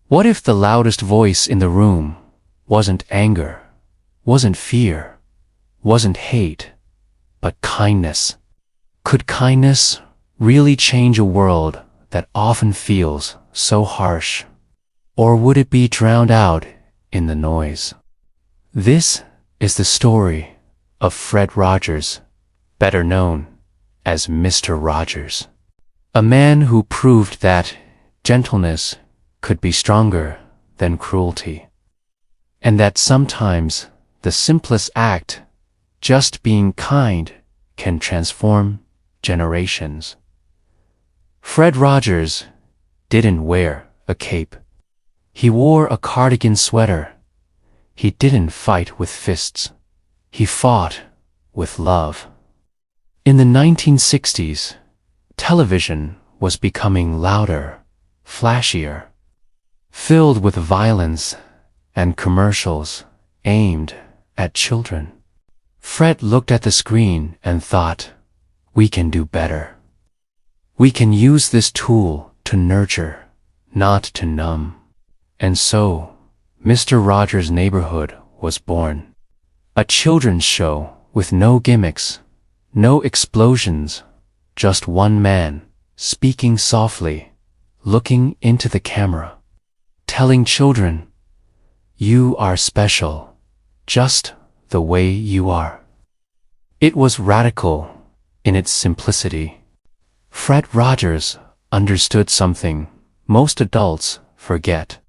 What if the loudest voice in the room wasn't anger, wasn't fear, wasn't hate, but kindness? Could kindness really change a world that often feels so harsh? Or would it be drowned out in the noise? This is the story of Fred Rogers, better known as Mr. Rogers. A man who proved that gentleness could be stronger than cruelty, and that sometimes the simplest act, just being kind, can transform generations. Fred Rogers didn't wear a cape. He wore a cardigan sweater. He didn't fight with fists. He fought with love. In the 1960s, television was becoming louder, flashier, filled with violence and commercials aimed at children. Fred looked at the screen and thought, we can do better. We can use this tool to nurture, not to numb. And so, Mr. Rogers' Neighborhood was born. A children's show with no gimmicks, no explosions, just one man speaking softly, looking into the camera, telling children, you are special, just the way you are. It was radical in its simplicity. Fred Rogers understood something most adults forget.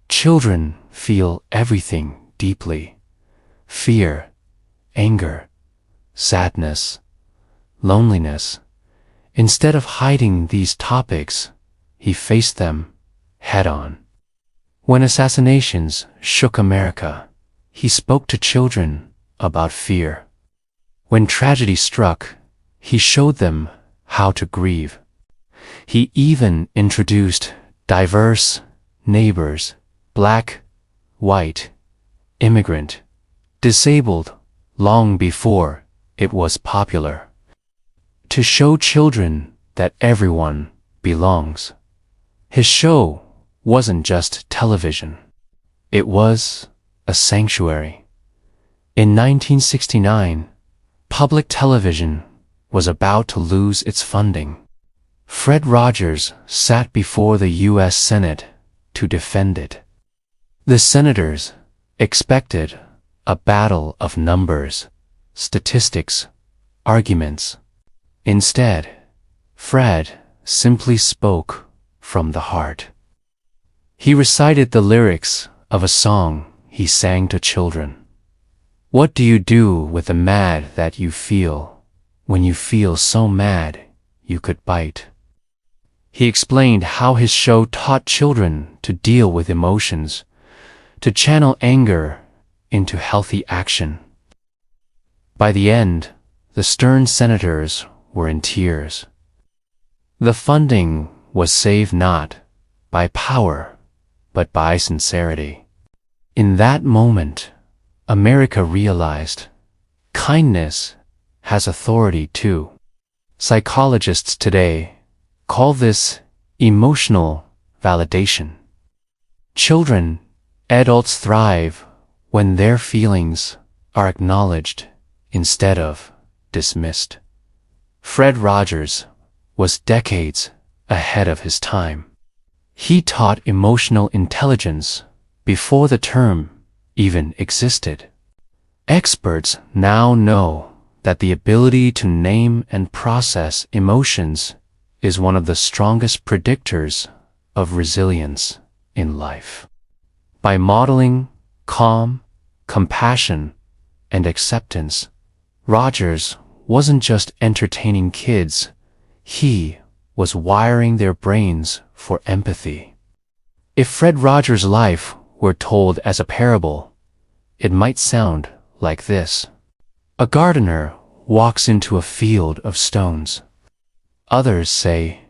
Children feel everything deeply: fear, anger, sadness, loneliness. Instead of hiding these topics, he faced them head-on. When assassinations shook America, he spoke to children about fear. When tragedy struck, he showed them how to grieve. He even introduced diverse neighbors: black, white, immigrant, disabled, long before it was popular. To show children that everyone belongs. His show wasn't just television. It was a sanctuary. In 1969, public television was about to lose its funding. Fred Rogers sat before the U.S. Senate to defend it. The senators expected a battle of numbers, statistics, arguments. Instead, Fred simply spoke from the heart. He recited the lyrics of a song he sang to children. What do you do with the mad that you feel when you feel so mad you could bite? He explained how his show taught children to deal with emotions, to channel anger into healthy action. By the end, the stern senators were in tears. The funding was saved not by power, but by sincerity. In that moment, America realized kindness has authority too. Psychologists today call this emotional validation. Children, adults thrive when their feelings are acknowledged instead of dismissed. Fred Rogers was decades ahead of his time. He taught emotional intelligence before the term even existed. Experts now know that the ability to name and process emotions is one of the strongest predictors of resilience in life. By modeling calm, compassion, and acceptance, Rogers wasn't just entertaining kids, he was wiring their brains for empathy. If Fred Rogers' life were told as a parable, it might sound like this. A gardener walks into a field of stones. Others say,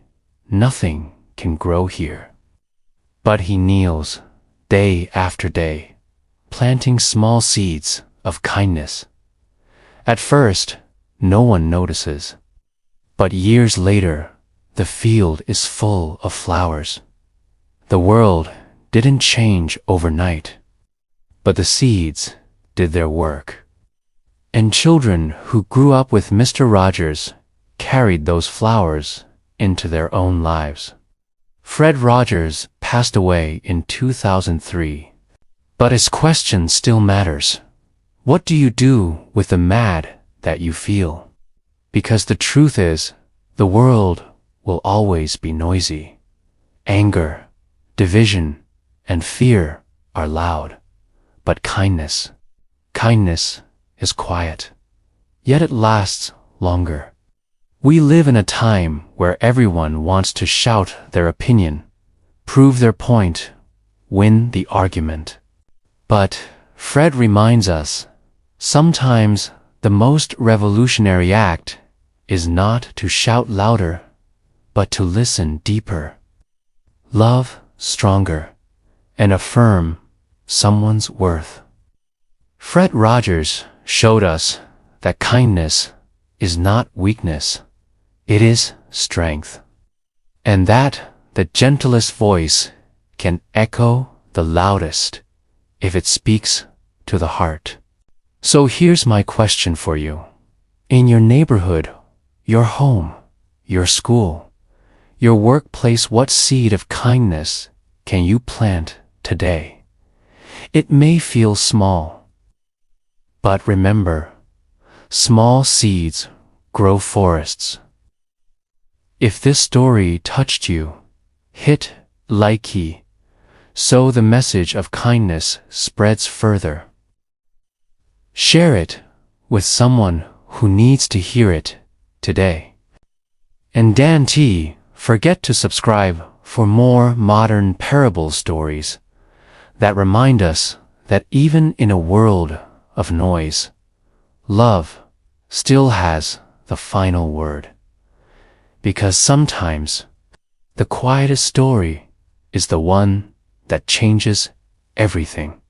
nothing can grow here. But he kneels day after day, planting small seeds of kindness. At first, no one notices. But years later, the field is full of flowers. The world didn't change overnight, but the seeds did their work. And children who grew up with Mr. Rogers carried those flowers into their own lives. Fred Rogers passed away in 2003, but his question still matters. What do you do with the mad that you feel? Because the truth is, the world will always be noisy. Anger, division, and fear are loud, but kindness is quiet, yet it lasts longer. We live in a time where everyone wants to shout their opinion, prove their point, win the argument. But Fred reminds us, sometimes the most revolutionary act is not to shout louder, but to listen deeper, love stronger, and affirm someone's worth. Fred Rogers showed us that kindness is not weakness, it is strength, and that the gentlest voice can echo the loudest if it speaks to the heart. So here's my question for you. In your neighborhood, your home, your school, your workplace, what seed of kindness can you plant today? It may feel small, but remember, small seeds grow forests. If this story touched you, hit like key, so the message of kindness spreads further. Share it with someone who needs to hear it today. And Dan T, forget to subscribe for more modern parable stories that remind us that even in a world of noise, love still has the final word. Because sometimes the quietest story is the one that changes everything.